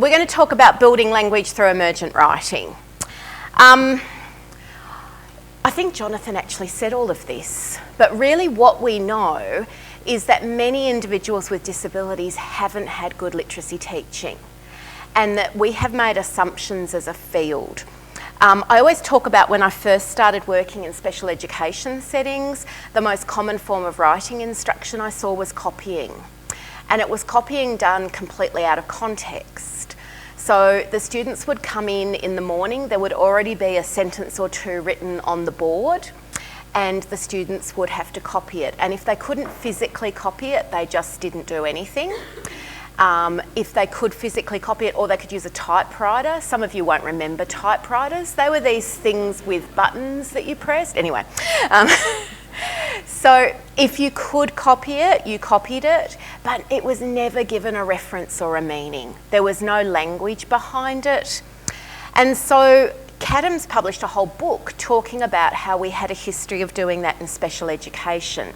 we're going to talk about building language through emergent writing. I think Jonathan actually said all of this, but really what we know is that many individuals with disabilities haven't had good literacy teaching, and that we have made assumptions as a field. I always talk about when I first started working in special education settings, the most common form of writing instruction I saw was copying. And it was copying done completely out of context. So the students would come in the morning, there would already be a sentence or two written on the board, and the students would have to copy it. And if they couldn't physically copy it, they just didn't do anything. If they could physically copy it, or they could use a typewriter. Some of you won't remember typewriters. They were these things with buttons that you pressed. Anyway, so if you could copy it, you copied it, but it was never given a reference or a meaning. There was no language behind it. And so Cadam's published a whole book talking about how we had a history of doing that in special education.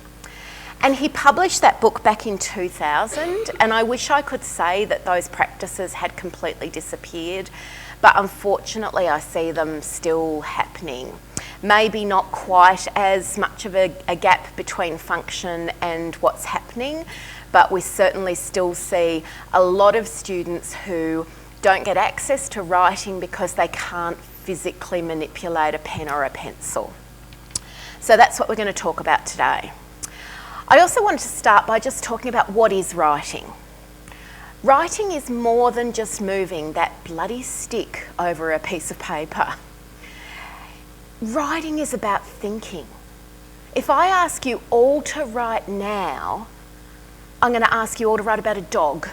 And he published that book back in 2000, and I wish I could say that those practices had completely disappeared, but unfortunately I see them still happening. Maybe not quite as much of a gap between function and what's happening, but we certainly still see a lot of students who don't get access to writing because they can't physically manipulate a pen or a pencil. So that's what we're going to talk about today. I also wanted to start by just talking about what is writing. Writing is more than just moving that bloody stick over a piece of paper. Writing is about thinking. If I ask you all to write now, I'm going to ask you all to write about a dog.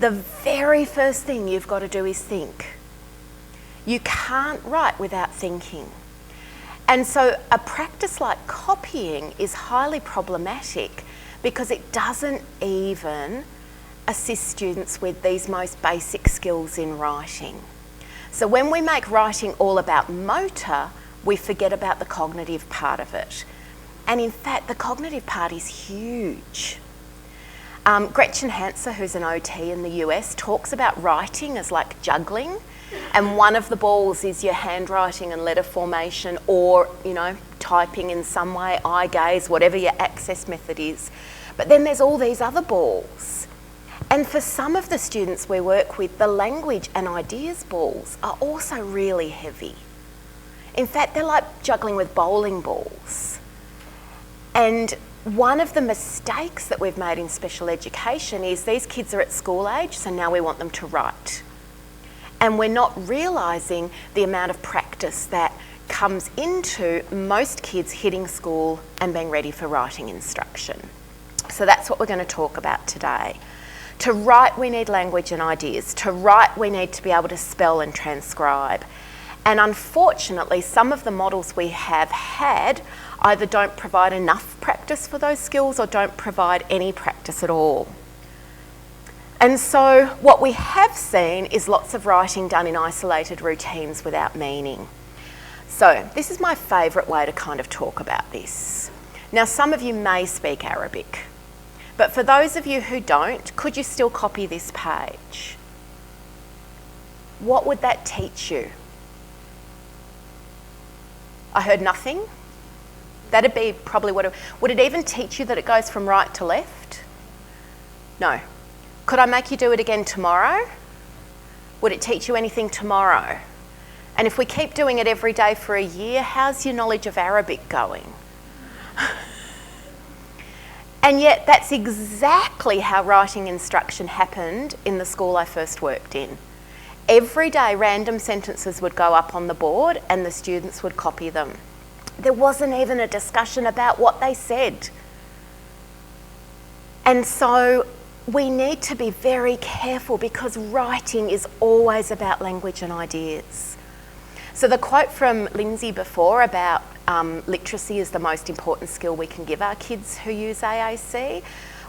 The very first thing you've got to do is think. You can't write without thinking. And so a practice like copying is highly problematic because it doesn't even assist students with these most basic skills in writing. So when we make writing all about motor, we forget about the cognitive part of it. And in fact, the cognitive part is huge. Gretchen Hanser, who's an OT in the US, talks about writing as like juggling. And one of the balls is your handwriting and letter formation, or, you know, typing in some way, eye gaze, whatever your access method is. But then there's all these other balls. And for some of the students we work with, the language and ideas balls are also really heavy. In fact, they're like juggling with bowling balls. And one of the mistakes that we've made in special education is these kids are at school age, so now we want them to write. And we're not realising the amount of practice that comes into most kids hitting school and being ready for writing instruction. So that's what we're going to talk about today. To write, we need language and ideas. To write, we need to be able to spell and transcribe. And unfortunately, some of the models we have had either don't provide enough practice for those skills or don't provide any practice at all. And so what we have seen is lots of writing done in isolated routines without meaning. So this is my favourite way to kind of talk about this. Now, some of you may speak Arabic, but for those of you who don't, could you still copy this page? What would that teach you? I heard nothing. That'd be probably what it would. It even teach you that it goes from right to left? No. Could I make you do it again tomorrow? Would it teach you anything tomorrow? And if we keep doing it every day for a year, how's your knowledge of Arabic going? And yet that's exactly how writing instruction happened in the school I first worked in. Every day random sentences would go up on the board and the students would copy them. There wasn't even a discussion about what they said. And so we need to be very careful because writing is always about language and ideas. So the quote from Lindsay before about literacy is the most important skill we can give our kids who use AAC.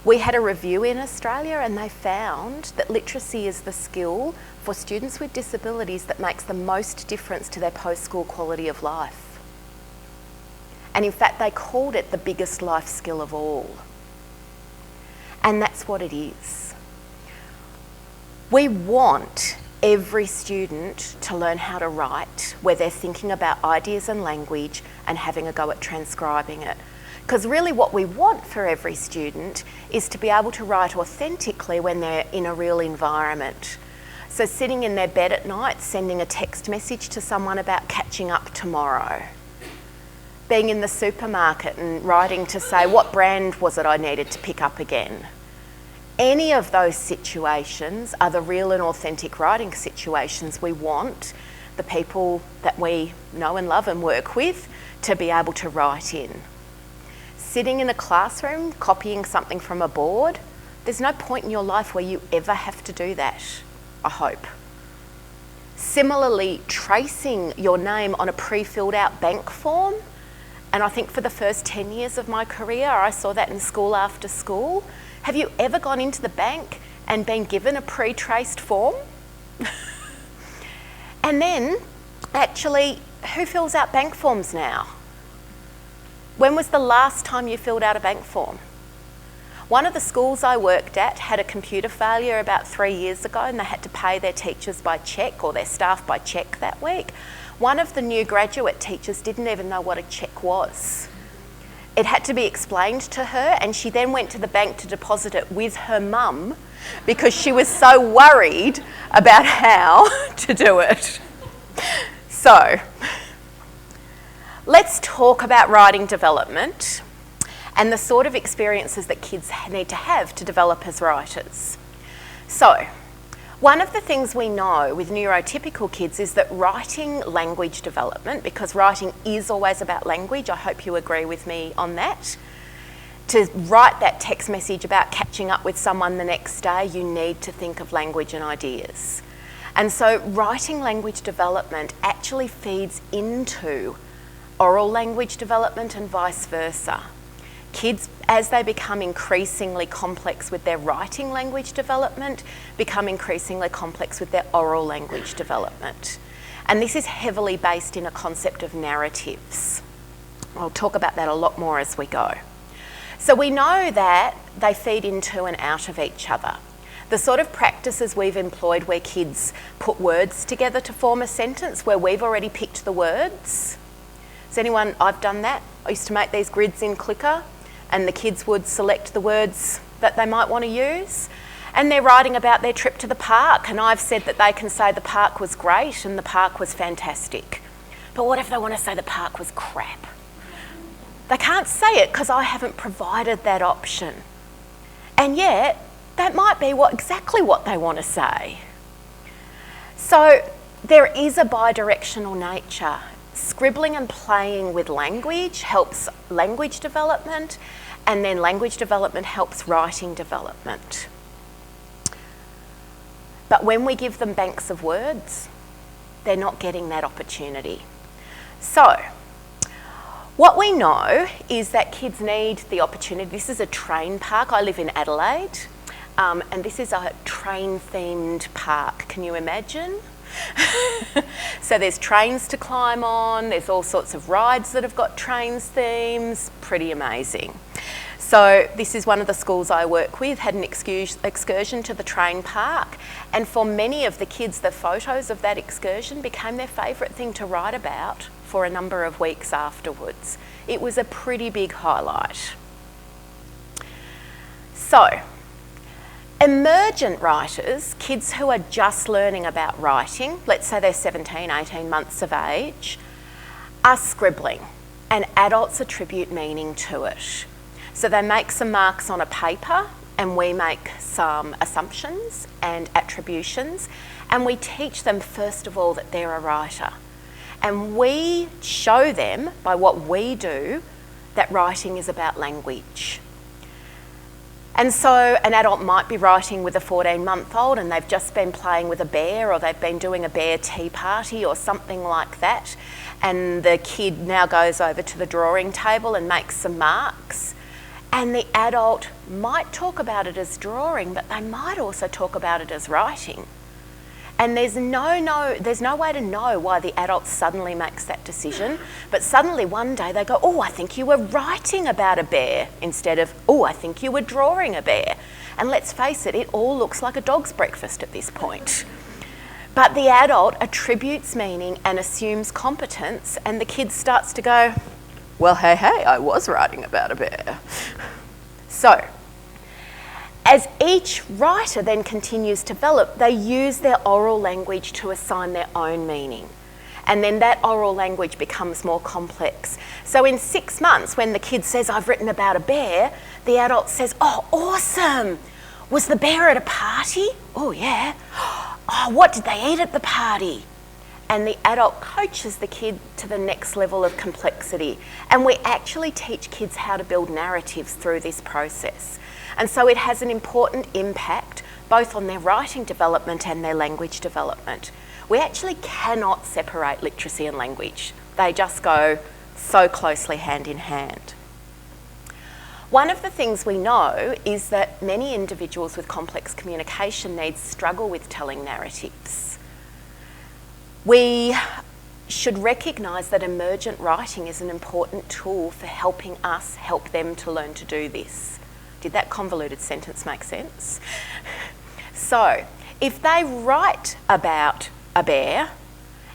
We had a review in Australia and they found that literacy is the skill for students with disabilities that makes the most difference to their post-school quality of life. And in fact, they called it the biggest life skill of all. And that's what it is. We want every student to learn how to write where they're thinking about ideas and language and having a go at transcribing it. Because really what we want for every student is to be able to write authentically when they're in a real environment. So sitting in their bed at night, sending a text message to someone about catching up tomorrow. Being in the supermarket and writing to say, what brand was it I needed to pick up again? Any of those situations are the real and authentic writing situations we want the people that we know and love and work with to be able to write in. Sitting in a classroom, copying something from a board, there's no point in your life where you ever have to do that, I hope. Similarly, tracing your name on a pre-filled out bank form, and I think for the first 10 years of my career, I saw that in school after school. Have you ever gone into the bank and been given a pre-traced form? And then, actually, who fills out bank forms now? When was the last time you filled out a bank form? One of the schools I worked at had a computer failure about 3 years ago and they had to pay their teachers by cheque or their staff by cheque that week. One of the new graduate teachers didn't even know what a cheque was. It had to be explained to her and she then went to the bank to deposit it with her mum because she was so worried about how to do it. So, let's talk about writing development and the sort of experiences that kids need to have to develop as writers. So, one of the things we know with neurotypical kids is that writing language development, because writing is always about language, I hope you agree with me on that. To write that text message about catching up with someone the next day, you need to think of language and ideas. And so writing language development actually feeds into oral language development and vice versa. Kids, as they become increasingly complex with their writing language development, become increasingly complex with their oral language development. And this is heavily based in a concept of narratives. I'll talk about that a lot more as we go. So we know that they feed into and out of each other. The sort of practices we've employed where kids put words together to form a sentence where we've already picked the words. Has anyone, I've done that. I used to make these grids in Clicker and the kids would select the words that they might want to use. And they're writing about their trip to the park and I've said that they can say the park was great and the park was fantastic. But what if they want to say the park was crap? They can't say it because I haven't provided that option. And yet, that might be exactly what they want to say. So there is a bi-directional nature. Scribbling and playing with language helps language development, and then language development helps writing development. But when we give them banks of words, they're not getting that opportunity. So, what we know is that kids need the opportunity. This is a train park. I live in Adelaide, and this is a train-themed park. Can you imagine? So there's trains to climb on, there's all sorts of rides that have got trains themes, pretty amazing. So this is one of the schools I work with, had an excursion to the train park, and for many of the kids, the photos of that excursion became their favourite thing to write about for a number of weeks afterwards. It was a pretty big highlight. So, emergent writers, kids who are just learning about writing, let's say they're 17, 18 months of age, are scribbling and adults attribute meaning to it. So they make some marks on a paper and we make some assumptions and attributions and we teach them first of all that they're a writer. And we show them by what we do that writing is about language. And so an adult might be writing with a 14-month-old and they've just been playing with a bear or they've been doing a bear tea party or something like that. And the kid now goes over to the drawing table and makes some marks. And the adult might talk about it as drawing, but they might also talk about it as writing. And there's no way to know why the adult suddenly makes that decision, but suddenly one day they go, oh, I think you were writing about a bear, instead of, oh, I think you were drawing a bear. And let's face it, it all looks like a dog's breakfast at this point. But the adult attributes meaning and assumes competence, and the kid starts to go, well, hey, I was writing about a bear. So, as each writer then continues to develop, they use their oral language to assign their own meaning. And then that oral language becomes more complex. So in 6 months, when the kid says, I've written about a bear, the adult says, oh, awesome. Was the bear at a party? Oh, yeah. Oh, what did they eat at the party? And the adult coaches the kid to the next level of complexity. And we actually teach kids how to build narratives through this process. And so it has an important impact both on their writing development and their language development. We actually cannot separate literacy and language. They just go so closely hand in hand. One of the things we know is that many individuals with complex communication needs struggle with telling narratives. We should recognise that emergent writing is an important tool for helping us help them to learn to do this. Did that convoluted sentence make sense? So, if they write about a bear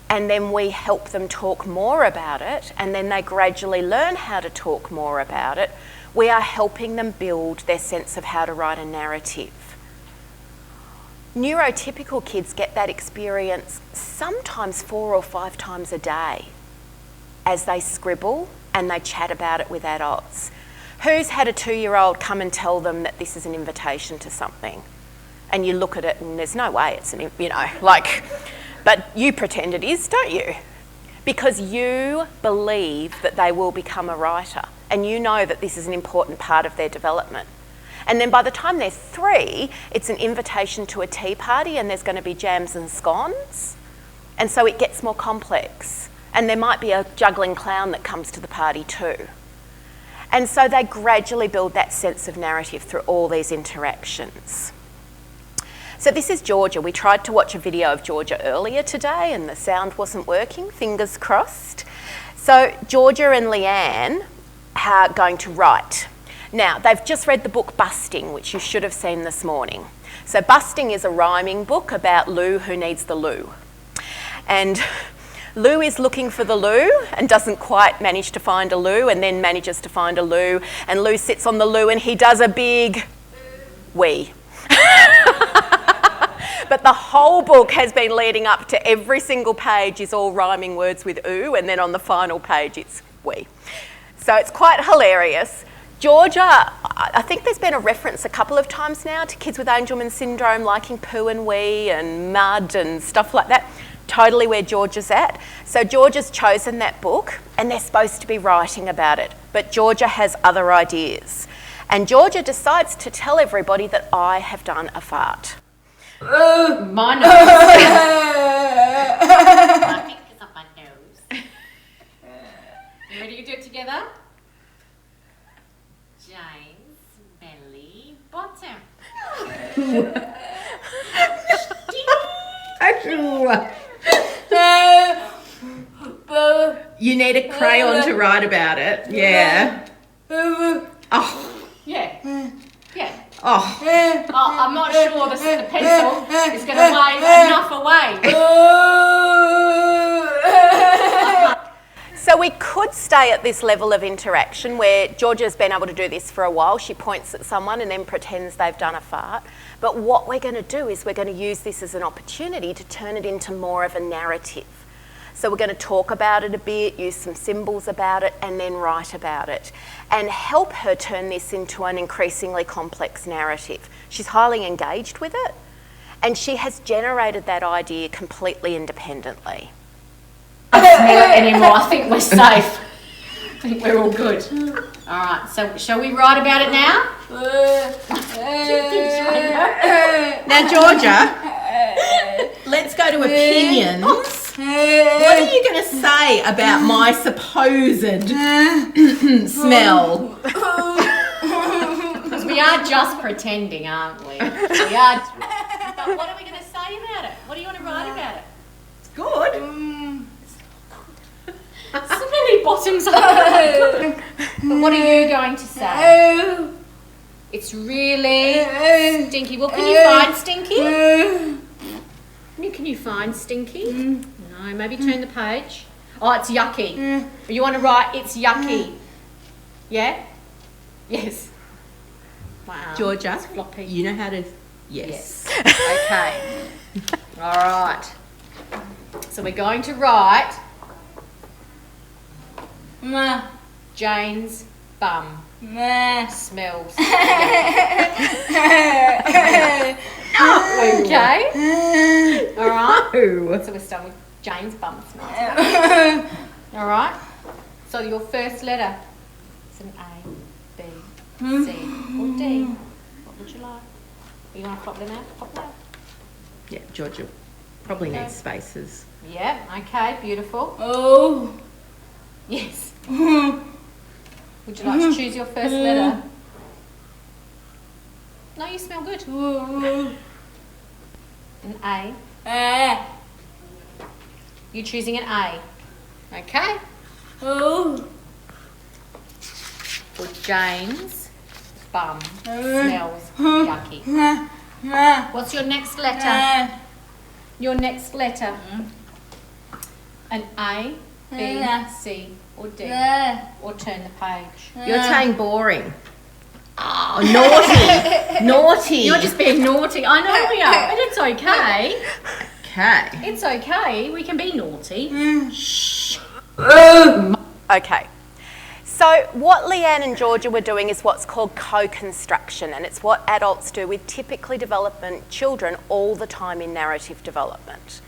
and then we help them talk more about it and then they gradually learn how to talk more about it, we are helping them build their sense of how to write a narrative. Neurotypical kids get that experience sometimes 4 or 5 times a day as they scribble and they chat about it with adults. Who's had a 2-year-old come and tell them that this is an invitation to something? And you look at it and there's no way it's an, but you pretend it is, don't you? Because you believe that they will become a writer and you know that this is an important part of their development. And then by the time they're 3, it's an invitation to a tea party and there's going to be jams and scones. And so it gets more complex. And there might be a juggling clown that comes to the party too. And so they gradually build that sense of narrative through all these interactions. So this is Georgia. We tried to watch a video of Georgia earlier today and the sound wasn't working, fingers crossed. So Georgia and Leanne are going to write. Now, they've just read the book Busting, which you should have seen this morning. So Busting is a rhyming book about Lou who needs the loo. And Lou is looking for the loo and doesn't quite manage to find a loo and then manages to find a loo. And Lou sits on the loo and he does a big wee. But the whole book has been leading up to every single page is all rhyming words with ooh, and then on the final page it's wee. So it's quite hilarious. Georgia, I think there's been a reference a couple of times now to kids with Angelman syndrome liking poo and wee and mud and stuff like that. Totally where Georgia's at. So Georgia's chosen that book and they're supposed to be writing about it. But Georgia has other ideas. And Georgia decides to tell everybody that I have done a fart. My nose. My fingers on my nose. You ready to do it together? Jane's belly bottom. You need a crayon to write about it. Yeah. Oh. Yeah. Yeah. Oh. Oh, I'm not sure the pencil is going to weigh enough away. So we could stay at this level of interaction where Georgia's been able to do this for a while. She points at someone and then pretends they've done a fart. But what we're going to do is we're going to use this as an opportunity to turn it into more of a narrative. So we're going to talk about it a bit, use some symbols about it, and then write about it, and help her turn this into an increasingly complex narrative. She's highly engaged with it, and she has generated that idea completely independently. I don't smell it anymore. I think we're safe. I think we're all good. All right, so shall we write about it now? Now, Georgia, let's go to opinions. What are you going to say about my supposed smell? Because we are just pretending, aren't we? We are. But what are we going to say about it? What do you want to write about it? It's good. Smelly bottoms are good. But what are you going to say? It's really stinky. Well, can you find stinky? Can you can you find stinky? No, maybe turn the page. Oh, it's yucky. You want to write, it's yucky. Yeah? Yes. Wow. Georgia, It's floppy. you know how to... Yes. Okay. All right. So we're going to write Jane's bum smells. Okay. All right. So we're starting with Jane's bum smells. All right. So your first letter is an A, B, C, or D. What would you like? You want to flop them out? Flop them out. Yeah, Georgia probably needs spaces. Yeah. Okay. Beautiful. Oh. Yes. Would you like to choose your first letter? No, you smell good. An A. You're choosing an A. Okay. Oh. For Jane's bum smells yucky. What's your next letter? Your next letter. An A, B, C, or D. Or turn the page. You're saying boring. Oh, naughty. Naughty. You're just being naughty. I know we are, but it's okay. Okay. It's okay. We can be naughty. Okay. So what Leanne and Georgia were doing is what's called co-construction, and it's what adults do with typically development children all the time in narrative development.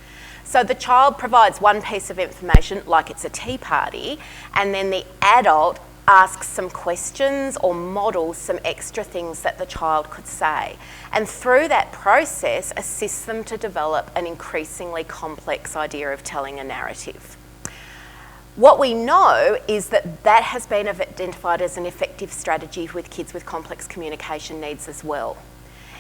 So the child provides one piece of information, like it's a tea party, and then the adult asks some questions or models some extra things that the child could say. And through that process, assists them to develop an increasingly complex idea of telling a narrative. What we know is that that has been identified as an effective strategy with kids with complex communication needs as well.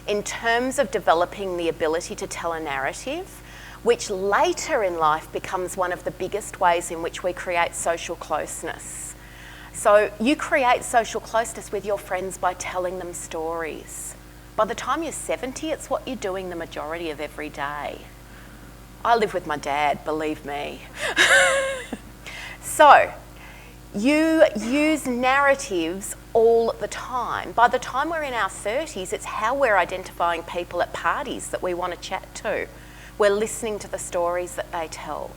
In terms of developing the ability to tell a narrative, which later in life becomes one of the biggest ways in which we create social closeness. So you create social closeness with your friends by telling them stories. By the time you're 70, it's what you're doing the majority of every day. I live with my dad, believe me. So, you use narratives all the time. By the time we're in our 30s, it's how we're identifying people at parties that we want to chat to. We're listening to the stories that they tell.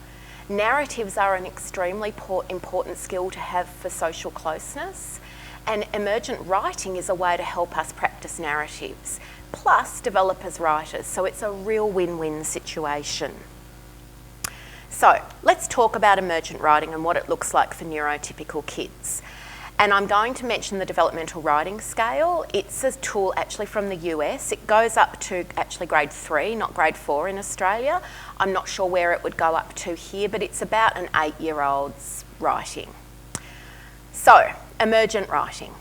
Narratives are an extremely important skill to have for social closeness, and emergent writing is a way to help us practice narratives, plus develop as writers, so it's a real win-win situation. So let's talk about emergent writing and what it looks like for neurotypical kids. And I'm going to mention the developmental writing scale. It's a tool actually from the US. It goes up to actually grade 3, not grade 4 in Australia. I'm not sure where it would go up to here, but it's about an 8-year-old's writing. So, emergent writing.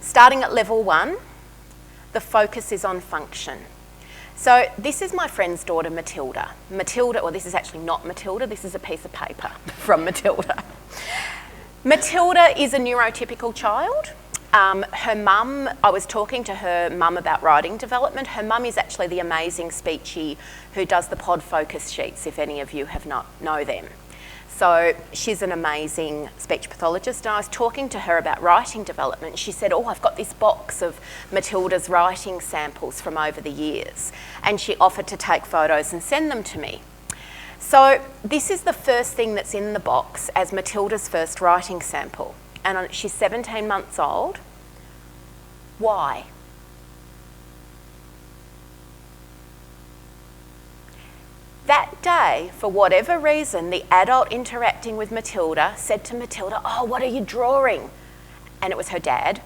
Starting at level 1, the focus is on function. So this is my friend's daughter, Matilda. Matilda, well, this is actually not Matilda, this is a piece of paper from Matilda. Matilda is a neurotypical child. Her mum, I was talking to her mum about writing development. Her mum is actually the amazing speechy who does the pod focus sheets, if any of you have not know them. So she's an amazing speech pathologist, and I was talking to her about writing development. She said, oh, I've got this box of Matilda's writing samples from over the years, and she offered to take photos and send them to me. So this is the first thing that's in the box as Matilda's first writing sample, and she's 17 months old. Why? That day, for whatever reason, the adult interacting with Matilda said to Matilda, oh, what are you drawing? And it was her dad.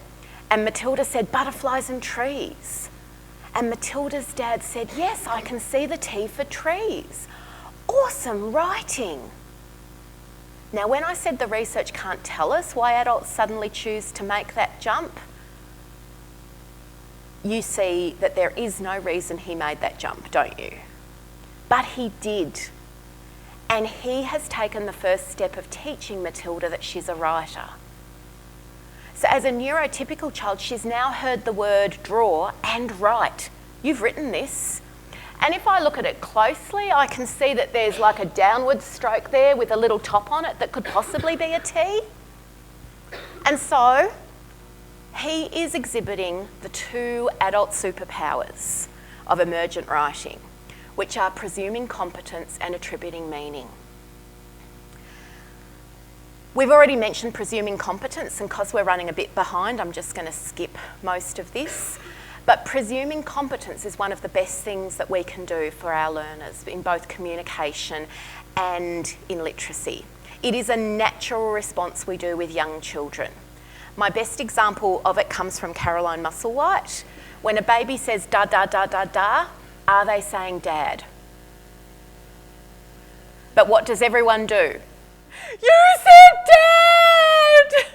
And Matilda said, butterflies and trees. And Matilda's dad said, yes, I can see the T for trees. Awesome writing. Now, when I said the research can't tell us why adults suddenly choose to make that jump, you see that there is no reason he made that jump, don't you? But he did. And he has taken the first step of teaching Matilda that she's a writer. So as a neurotypical child, she's now heard the word draw and write. You've written this. And if I look at it closely, I can see that there's like a downward stroke there with a little top on it that could possibly be a T. And so he is exhibiting the two adult superpowers of emergent writing, which are presuming competence and attributing meaning. We've already mentioned presuming competence, and because we're running a bit behind, I'm just going to skip most of this. But presuming competence is one of the best things that we can do for our learners in both communication and in literacy. It is a natural response we do with young children. My best example of it comes from Caroline Musselwhite. When a baby says da da da da da, are they saying dad? But what does everyone do? You said dad!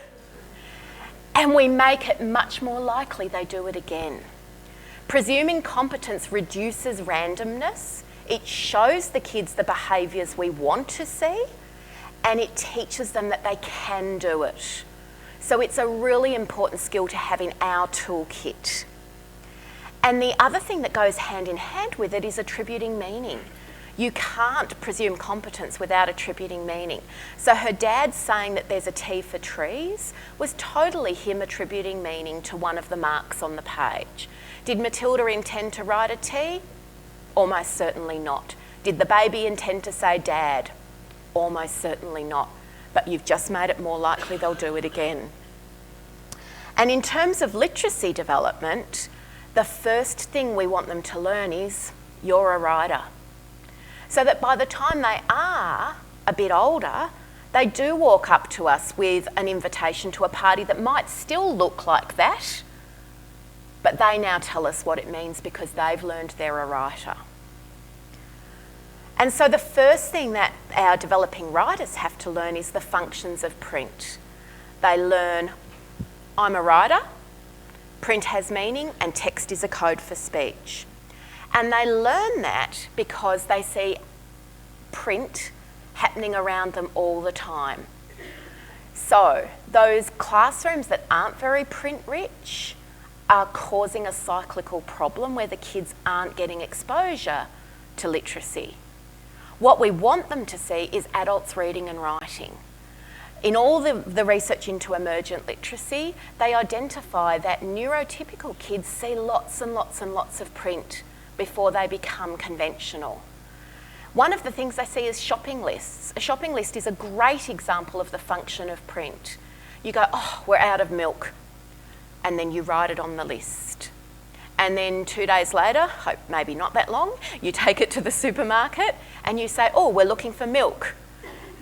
And we make it much more likely they do it again. Presuming competence reduces randomness. It shows the kids the behaviours we want to see, and it teaches them that they can do it. So it's a really important skill to have in our toolkit. And the other thing that goes hand in hand with it is attributing meaning. You can't presume competence without attributing meaning. So her dad saying that there's a T for trees was totally him attributing meaning to one of the marks on the page. Did Matilda intend to write a T? Almost certainly not. Did the baby intend to say dad? Almost certainly not. But you've just made it more likely they'll do it again. And in terms of literacy development, the first thing we want them to learn is you're a writer. So that by the time they are a bit older, they do walk up to us with an invitation to a party that might still look like that, but they now tell us what it means because they've learned they're a writer. And so the first thing that our developing writers have to learn is the functions of print. They learn, I'm a writer, print has meaning, and text is a code for speech. And they learn that because they see print happening around them all the time. So those classrooms that aren't very print rich are causing a cyclical problem where the kids aren't getting exposure to literacy. What we want them to see is adults reading and writing. In all the research into emergent literacy, they identify that neurotypical kids see lots and lots and lots of print before they become conventional. One of the things they see is shopping lists. A shopping list is a great example of the function of print. You go, oh, we're out of milk, and then you write it on the list. And then 2 days later, hope maybe not that long, you take it to the supermarket and you say, oh, we're looking for milk.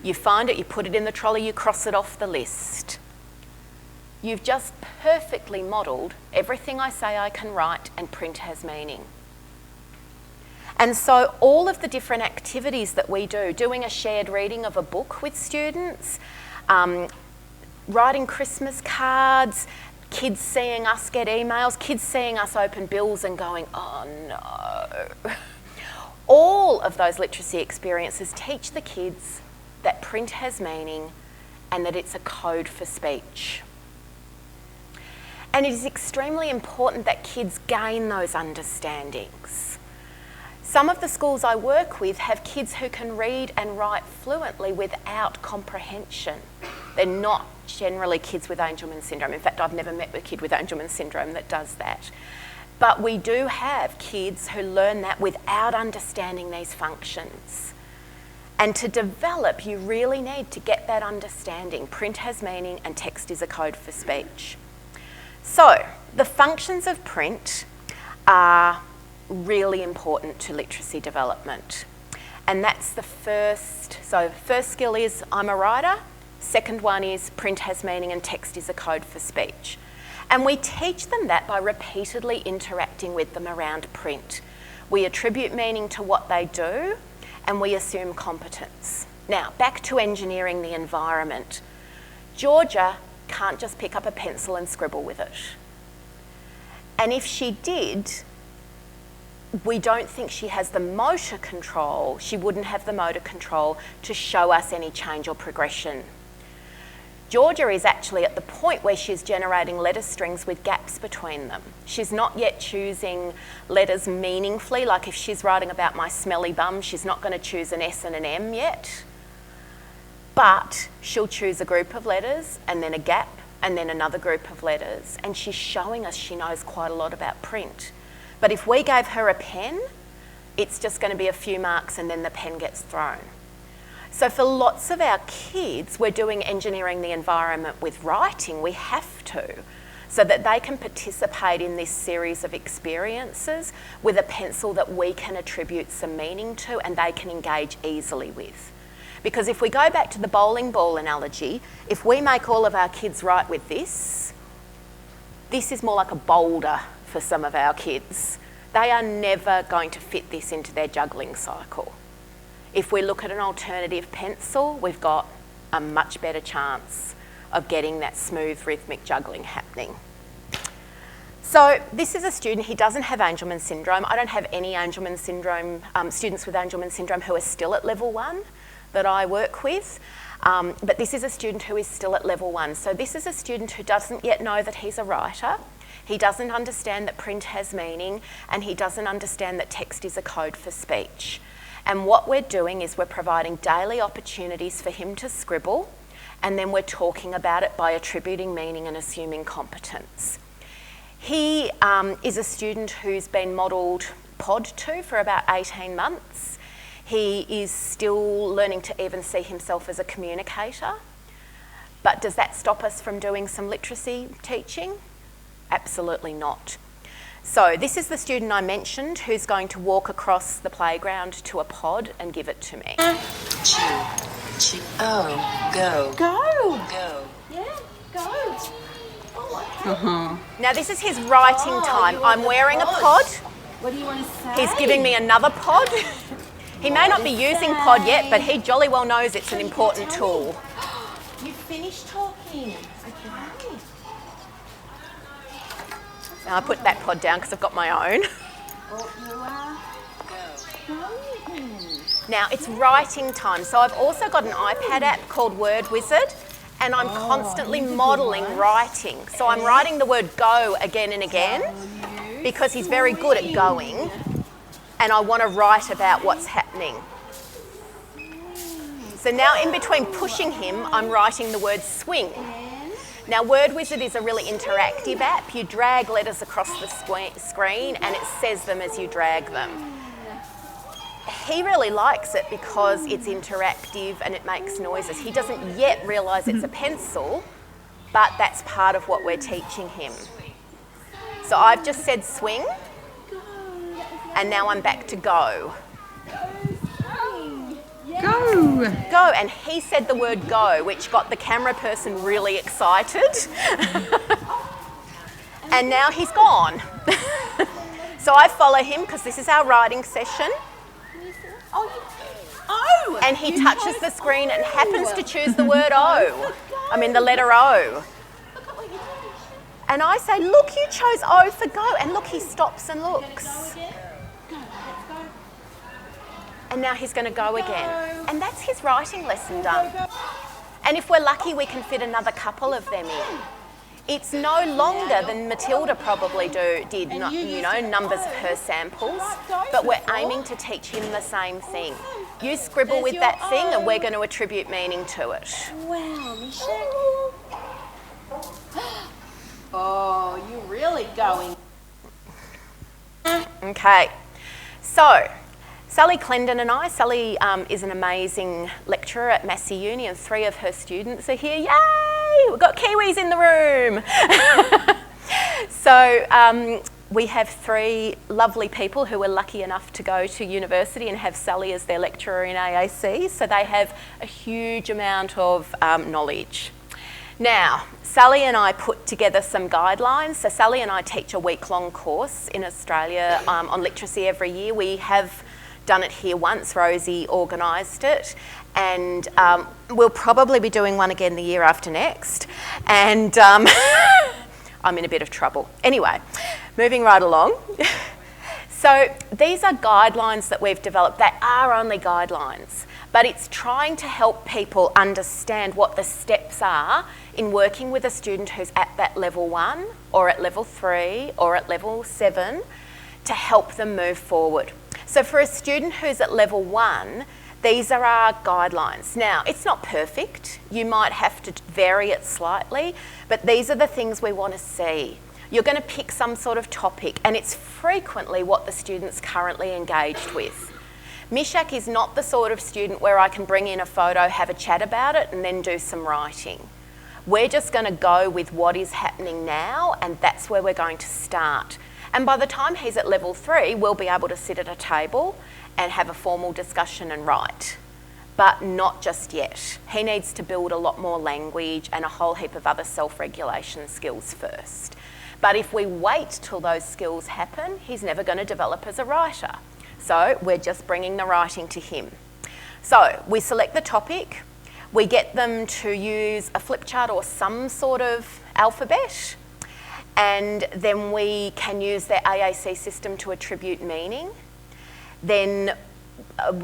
You find it, you put it in the trolley, you cross it off the list. You've just perfectly modelled everything I say I can write, and print has meaning. And so all of the different activities that we do, doing a shared reading of a book with students, writing Christmas cards, kids seeing us get emails, kids seeing us open bills and going, oh no. All of those literacy experiences teach the kids that print has meaning and that it's a code for speech. And it is extremely important that kids gain those understandings. Some of the schools I work with have kids who can read and write fluently without comprehension. They're not generally kids with Angelman syndrome. In fact, I've never met a kid with Angelman syndrome that does that. But we do have kids who learn that without understanding these functions. And to develop, you really need to get that understanding. Print has meaning and text is a code for speech. So, the functions of print are really important to literacy development. And that's the first. So, first skill is I'm a writer. Second one is print has meaning and text is a code for speech. And we teach them that by repeatedly interacting with them around print. We attribute meaning to what they do and we assume competence. Now, back to engineering the environment. Georgia can't just pick up a pencil and scribble with it. And if she did, we don't think she has the motor control. She wouldn't have the motor control to show us any change or progression. Georgia is actually at the point where she's generating letter strings with gaps between them. She's not yet choosing letters meaningfully, like if she's writing about my smelly bum, she's not going to choose an S and an M yet. But she'll choose a group of letters and then a gap and then another group of letters. And she's showing us she knows quite a lot about print. But if we gave her a pen, it's just going to be a few marks and then the pen gets thrown. So for lots of our kids, we're doing engineering the environment with writing. We have to, so that they can participate in this series of experiences with a pencil that we can attribute some meaning to and they can engage easily with. Because if we go back to the bowling ball analogy, if we make all of our kids write with this is more like a boulder for some of our kids. They are never going to fit this into their juggling cycle. If we look at an alternative pencil, we've got a much better chance of getting that smooth rhythmic juggling happening. So this is a student, he doesn't have Angelman syndrome. I don't have any Angelman syndrome, students with Angelman syndrome who are still at level 1 that I work with. But this is a student who is still at level 1. So this is a student who doesn't yet know that he's a writer. He doesn't understand that print has meaning, and he doesn't understand that text is a code for speech. And what we're doing is we're providing daily opportunities for him to scribble, and then we're talking about it by attributing meaning and assuming competence. He is a student who's been modelled POD to for about 18 months. He is still learning to even see himself as a communicator. But does that stop us from doing some literacy teaching? Absolutely not. So this is the student I mentioned who's going to walk across the playground to a pod and give it to me. Go. Go. Go. Yeah, go. Oh, Now this is his writing time. I'm wearing a pod. what do you want to say? He's giving me another pod. He may not be using pod yet, but he jolly well knows it's an important tool. You finished talking. Okay. Now I put that pod down because I've got my own. Oh, you are going. Now it's writing time. So I've also got an iPad app called Word Wizard, and I'm constantly modelling writing. So I'm writing the word go again and again because he's very good at going, and I want to write about what's happening. So now in between pushing him, I'm writing the word swing. Now Word Wizard is a really interactive app. You drag letters across the screen and it says them as you drag them. He really likes it because it's interactive and it makes noises. He doesn't yet realise it's a pencil, but that's part of what we're teaching him. So I've just said swing, and now I'm back to go. Go. Go, and he said the word go, which got the camera person really excited. And now he's gone. So I follow him because this is our writing session. Oh. And he touches the screen and happens to choose the word O. I mean the letter O. And I say, look, you chose O for go. And look, he stops and looks. And now he's going to go again. And that's his writing lesson done. And if we're lucky, we can fit another couple of them in. It's no longer than Matilda probably did, numbers of her samples, but we're aiming to teach him the same thing. You scribble with that thing and we're going to attribute meaning to it. Wow, Michelle. Oh, you're really going. Okay, so Sally Clendon and I, Sally is an amazing lecturer at Massey Uni, and 3 of her students are here. Yay! We've got Kiwis in the room. So we have 3 lovely people who are lucky enough to go to university and have Sally as their lecturer in AAC, so they have a huge amount of knowledge. Now, Sally and I put together some guidelines. So Sally and I teach a week-long course in Australia on literacy every year. We have done it here once. Rosie organised it, and we'll probably be doing one again the year after next. And I'm in a bit of trouble. Anyway, moving right along. So these are guidelines that we've developed. They are only guidelines, but it's trying to help people understand what the steps are in working with a student who's at that level 1 or at level 3 or at level 7 to help them move forward. So for a student who's at level 1, these are our guidelines. Now, it's not perfect. You might have to vary it slightly, but these are the things we want to see. You're going to pick some sort of topic, and it's frequently what the student's currently engaged with. Mishak is not the sort of student where I can bring in a photo, have a chat about it, and then do some writing. We're just going to go with what is happening now, and that's where we're going to start. And by the time he's at level 3, we'll be able to sit at a table and have a formal discussion and write. But not just yet. He needs to build a lot more language and a whole heap of other self-regulation skills first. But if we wait till those skills happen, he's never going to develop as a writer. So we're just bringing the writing to him. So we select the topic, we get them to use a flip chart or some sort of alphabet, and then we can use their AAC system to attribute meaning. Then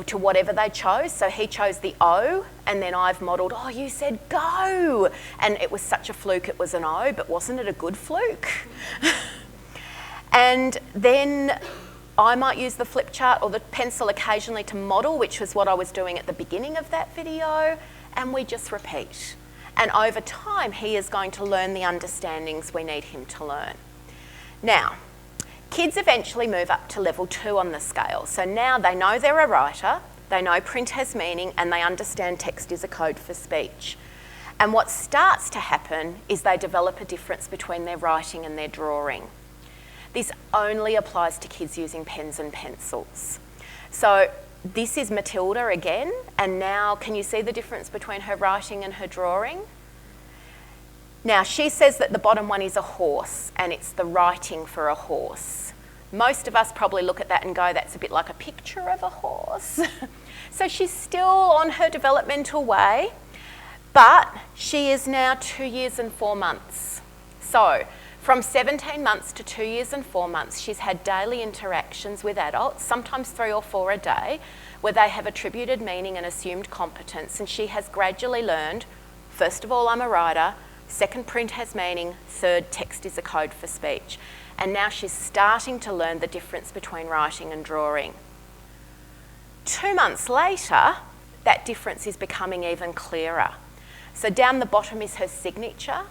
to whatever they chose. So he chose the O, and then I've modelled, oh, you said go. And it was such a fluke, it was an O, but wasn't it a good fluke? And then I might use the flip chart or the pencil occasionally to model, which was what I was doing at the beginning of that video, and we just repeat. And over time, he is going to learn the understandings we need him to learn. Now, kids eventually move up to level 2 on the scale. So now they know they're a writer, they know print has meaning, and they understand text is a code for speech. And what starts to happen is they develop a difference between their writing and their drawing. This only applies to kids using pens and pencils. So this is Matilda again, and now can you see the difference between her writing and her drawing? Now she says that the bottom one is a horse, and it's the writing for a horse. Most of us probably look at that and go, that's a bit like a picture of a horse. So she's still on her developmental way, but she is now 2 years and 4 months. So from 17 months to 2 years and 4 months, she's had daily interactions with adults, sometimes 3 or 4 a day, where they have attributed meaning and assumed competence, and she has gradually learned, first of all, I'm a writer, second, print has meaning, third, text is a code for speech. And now she's starting to learn the difference between writing and drawing. 2 months later, that difference is becoming even clearer. So down the bottom is her signature,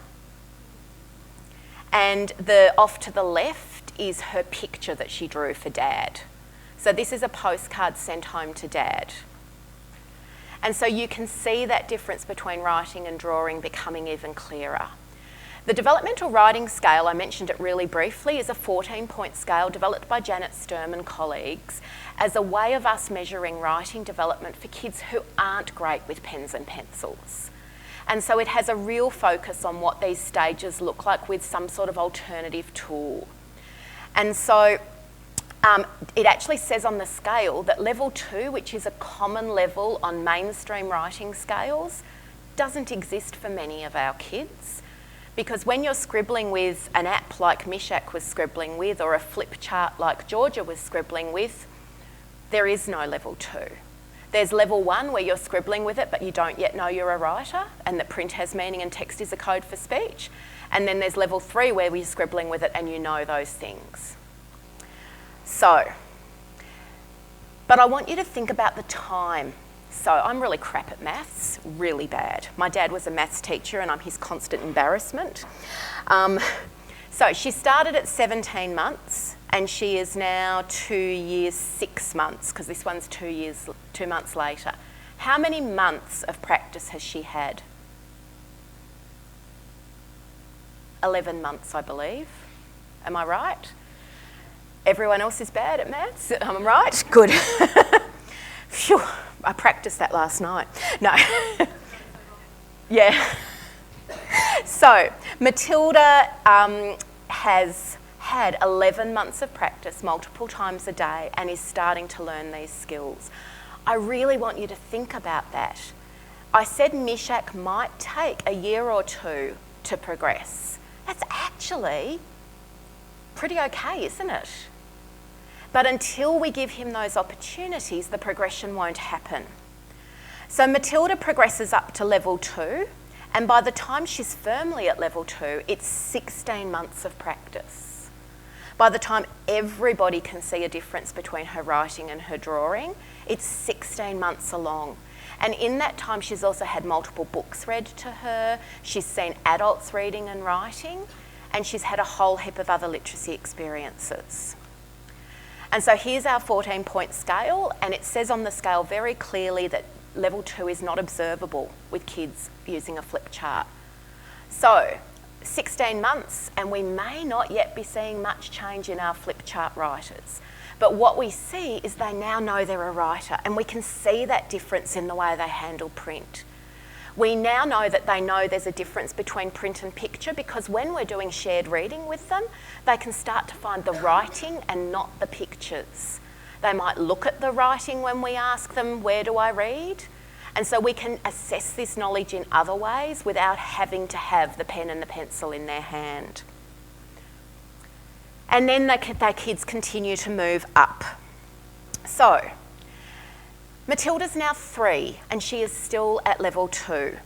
and off to the left is her picture that she drew for Dad. So this is a postcard sent home to Dad. And so you can see that difference between writing and drawing becoming even clearer. The developmental writing scale, I mentioned it really briefly, is a 14-point scale developed by Janet Sturm and colleagues as a way of us measuring writing development for kids who aren't great with pens and pencils. And so it has a real focus on what these stages look like with some sort of alternative tool. And so it actually says on the scale that level 2, which is a common level on mainstream writing scales, doesn't exist for many of our kids. Because when you're scribbling with an app like Mishak was scribbling with, or a flip chart like Georgia was scribbling with, there is no level 2. There's level 1 where you're scribbling with it but you don't yet know you're a writer and that print has meaning and text is a code for speech. And then there's level 3 where you're scribbling with it and you know those things. So, but I want you to think about the time. So I'm really crap at maths, really bad. My dad was a maths teacher and I'm his constant embarrassment. So she started at 17 months and she is now 2 years, 6 months, because this one's 2 months later. How many months of practice has she had? 11 months, I believe. Am I right? Everyone else is bad at maths? I'm right? Good. Phew, I practiced that last night. No. Yeah. So Matilda has had 11 months of practice multiple times a day and is starting to learn these skills. I really want you to think about that. I said Mishak might take a year or 2 to progress. That's actually pretty okay, isn't it? But until we give him those opportunities, the progression won't happen. So Matilda progresses up to level 2, and by the time she's firmly at level 2, it's 16 months of practice. By the time everybody can see a difference between her writing and her drawing, it's 16 months along. And in that time, she's also had multiple books read to her, she's seen adults reading and writing, and she's had a whole heap of other literacy experiences. And so here's our 14-point scale, and it says on the scale very clearly that level 2 is not observable with kids using a flip chart. So 16 months, and we may not yet be seeing much change in our flip chart writers. But what we see is they now know they're a writer, and we can see that difference in the way they handle print. We now know that they know there's a difference between print and picture, because when we're doing shared reading with them, they can start to find the writing and not the pictures. They might look at the writing when we ask them, where do I read? And so we can assess this knowledge in other ways without having to have the pen and the pencil in their hand. And then their kids continue to move up. So Matilda's now 3 and she is still at level 2.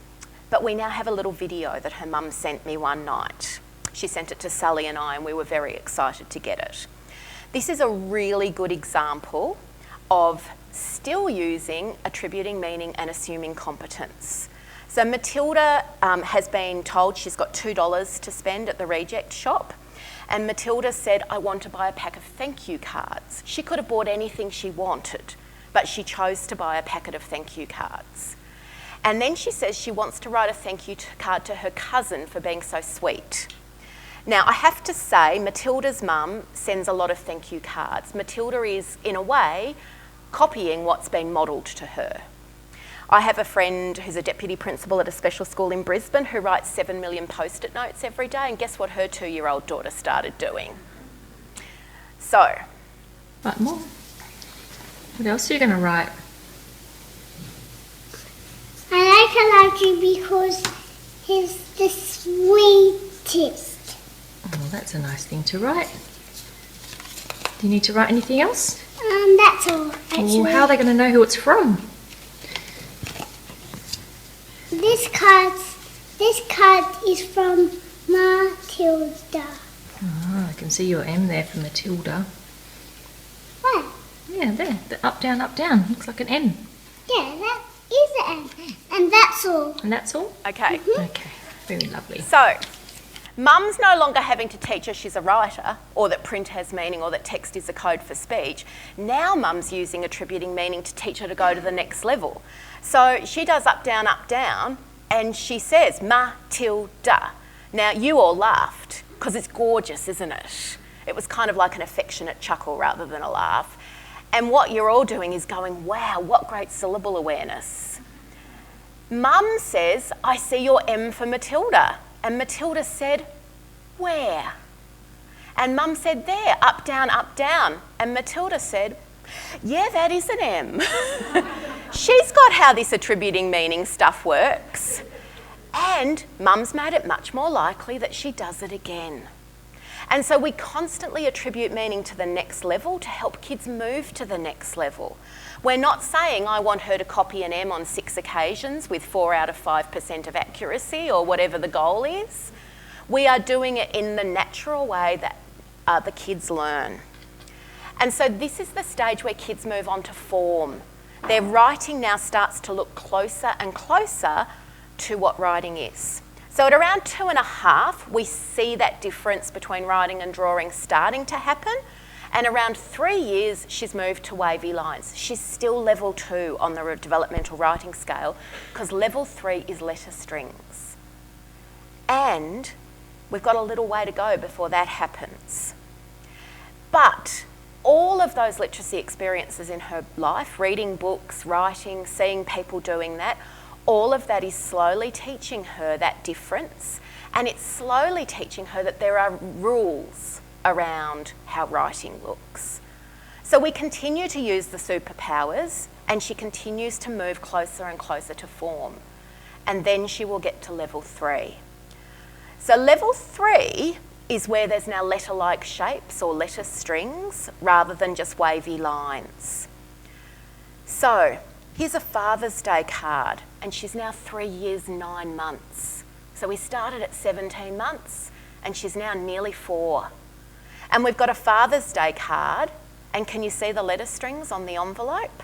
But we now have a little video that her mum sent me one night. She sent it to Sally and I, and we were very excited to get it. This is a really good example of still using attributing meaning and assuming competence. So Matilda has been told she's got $2 to spend at the reject shop, and Matilda said, I want to buy a pack of thank you cards. She could have bought anything she wanted, but she chose to buy a packet of thank you cards. And then she says she wants to write a thank you card to her cousin for being so sweet. Now, I have to say, Matilda's mum sends a lot of thank you cards. Matilda is, in a way, copying what's been modelled to her. I have a friend who's a deputy principal at a special school in Brisbane who writes 7 million post-it notes every day, and guess what her 2-year-old daughter started doing? So. Write more. What else are you going to write? I like Aladdin because he's the sweetest. Oh, that's a nice thing to write. Do you need to write anything else? That's all, actually. Well, how are they going to know who it's from? This card is from Matilda. Oh, I can see your M there for Matilda. What? Yeah, there. The up, down. Looks like an M. Yeah, that is an M. And that's all. And that's all? Okay. Okay, very lovely. So, Mum's no longer having to teach her she's a writer, or that print has meaning, or that text is a code for speech. Now Mum's using attributing meaning to teach her to go to the next level. So she does up, down, and she says, Matilda. Now, you all laughed, because it's gorgeous, isn't it? It was kind of like an affectionate chuckle rather than a laugh. And what you're all doing is going, wow, what great syllable awareness. Mum says, I see your M for Matilda. And Matilda said, where? And Mum said, there, up, down. And Matilda said, yeah, that is an M. She's got how this attributing meaning stuff works. And Mum's made it much more likely that she does it again. And so we constantly attribute meaning to the next level to help kids move to the next level. We're not saying I want her to copy an M on 6 occasions with 4 out of 5% of accuracy or whatever the goal is. We are doing it in the natural way that the kids learn. And so this is the stage where kids move on to form. Their writing now starts to look closer and closer to what writing is. So at around 2.5, we see that difference between writing and drawing starting to happen. And around 3 years, she's moved to wavy lines. She's still level 2 on the developmental writing scale because level 3 is letter strings. And we've got a little way to go before that happens. But all of those literacy experiences in her life, reading books, writing, seeing people doing that, all of that is slowly teaching her that difference, and it's slowly teaching her that there are rules around how writing looks. So we continue to use the superpowers, and she continues to move closer and closer to form, and then she will get to level 3. So level 3 is where there's now letter-like shapes or letter strings rather than just wavy lines. So Here's a Father's Day card, and she's now 3 years, 9 months. So we started at 17 months, and she's now nearly 4. And we've got a Father's Day card, and can you see the letter strings on the envelope?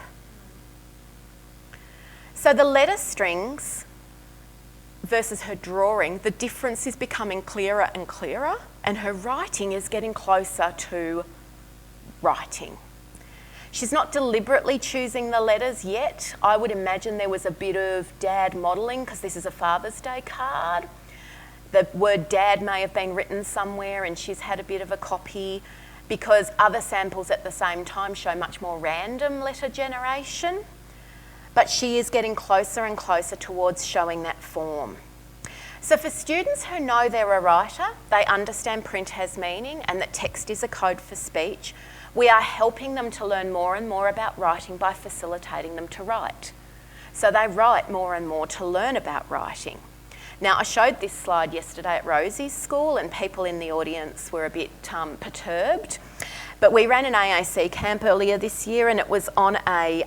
So the letter strings versus her drawing, the difference is becoming clearer and clearer, and her writing is getting closer to writing. She's not deliberately choosing the letters yet. I would imagine there was a bit of dad modelling because this is a Father's Day card. The word dad may have been written somewhere and she's had a bit of a copy, because other samples at the same time show much more random letter generation. But she is getting closer and closer towards showing that form. So for students who know they're a writer, they understand print has meaning and that text is a code for speech, we are helping them to learn more and more about writing by facilitating them to write. So they write more and more to learn about writing. Now, I showed this slide yesterday at Rosie's school and people in the audience were a bit perturbed. But we ran an AAC camp earlier this year and it was on a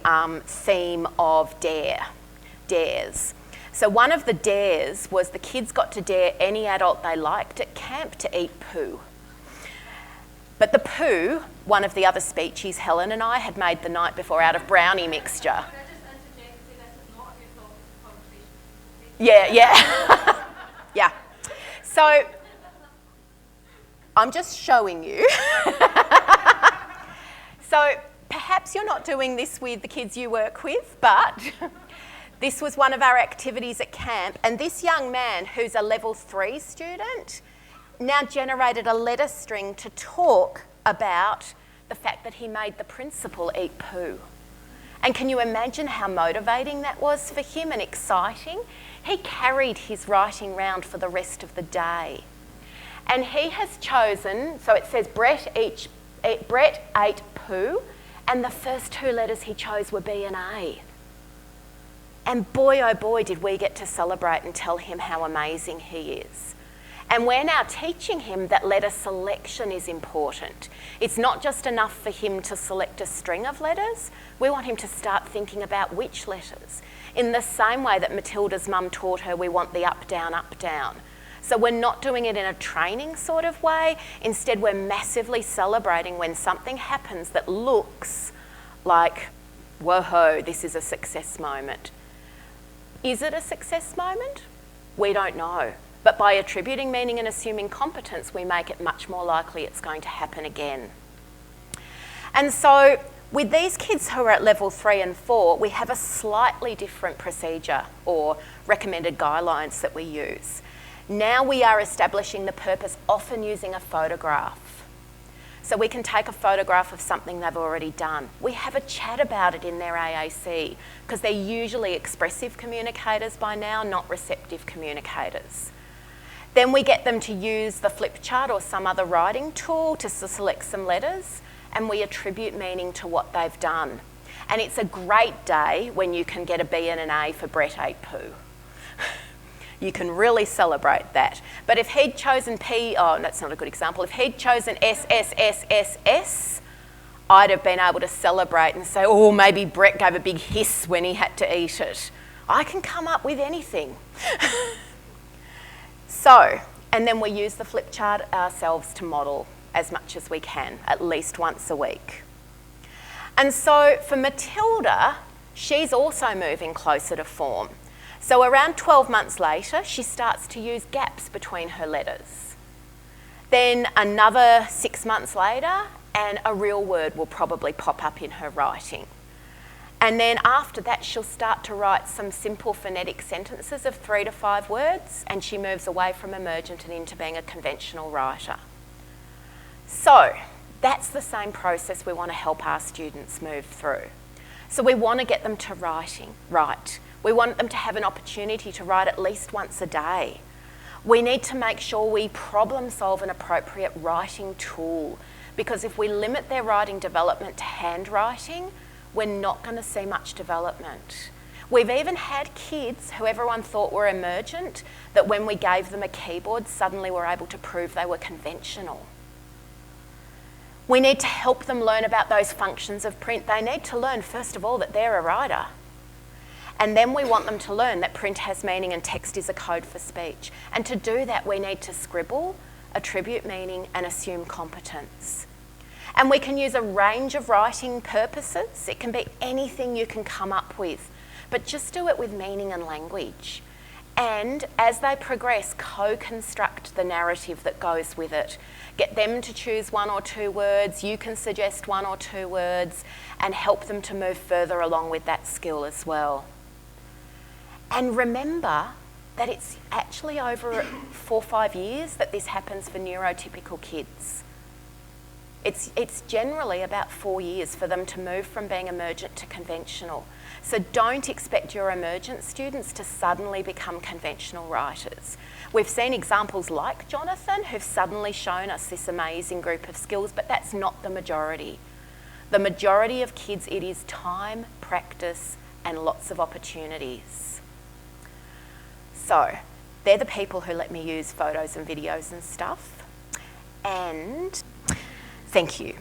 theme of dares. So one of the dares was the kids got to dare any adult they liked at camp to eat poo. But the poo, one of the other speechies Helen and I had made the night before out of brownie mixture. Yeah. Yeah. So I'm just showing you. So perhaps you're not doing this with the kids you work with, but this was one of our activities at camp, and this young man, who's a level 3 student, now generated a letter string to talk about the fact that he made the principal eat poo. And can you imagine how motivating that was for him and exciting? He carried his writing round for the rest of the day. And he has chosen, so it says Brett ate poo, and the first 2 letters he chose were B and A. And boy, oh boy, did we get to celebrate and tell him how amazing he is. And we're now teaching him that letter selection is important. It's not just enough for him to select a string of letters. We want him to start thinking about which letters. In the same way that Matilda's mum taught her, we want the up, down, up, down. So we're not doing it in a training sort of way. Instead, we're massively celebrating when something happens that looks like, whoa, this is a success moment. Is it a success moment? We don't know. But by attributing meaning and assuming competence, we make it much more likely it's going to happen again. And so with these kids who are at level 3 and 4, we have a slightly different procedure or recommended guidelines that we use. Now we are establishing the purpose, often using a photograph. So we can take a photograph of something they've already done. We have a chat about it in their AAC because they're usually expressive communicators by now, not receptive communicators. Then we get them to use the flip chart or some other writing tool to select some letters, and we attribute meaning to what they've done. And it's a great day when you can get a B and an A for Brett ate poo. You can really celebrate that. But if he'd chosen that's not a good example. If he'd chosen SSSSS, I'd have been able to celebrate and say, oh, maybe Brett gave a big hiss when he had to eat it. I can come up with anything. So, and then we use the flip chart ourselves to model as much as we can, at least once a week. And so for Matilda, she's also moving closer to form. So around 12 months later, she starts to use gaps between her letters. Then another 6 months later, and a real word will probably pop up in her writing. And then after that, she'll start to write some simple phonetic sentences of 3 to 5 words, and she moves away from Emergent and into being a conventional writer. So that's the same process we want to help our students move through. So we want to get them to write. We want them to have an opportunity to write at least once a day. We need to make sure we problem solve an appropriate writing tool, because if we limit their writing development to handwriting, we're not going to see much development. We've even had kids who everyone thought were emergent that when we gave them a keyboard, suddenly were able to prove they were conventional. We need to help them learn about those functions of print. They need to learn, first of all, that they're a writer. And then we want them to learn that print has meaning and text is a code for speech. And to do that, we need to scribble, attribute meaning, and assume competence. And we can use a range of writing purposes. It can be anything you can come up with, but just do it with meaning and language. And as they progress, co-construct the narrative that goes with it. Get them to choose 1 or 2 words, you can suggest 1 or 2 words, and help them to move further along with that skill as well. And remember that it's actually over 4 or 5 years that this happens for neurotypical kids. It's generally about 4 years for them to move from being emergent to conventional. So don't expect your emergent students to suddenly become conventional writers. We've seen examples like Jonathan who've suddenly shown us this amazing group of skills, but that's not the majority. The majority of kids, it is time, practice, and lots of opportunities. So they're the people who let me use photos and videos and stuff. And thank you.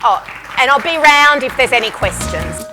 Oh, and I'll be round if there's any questions.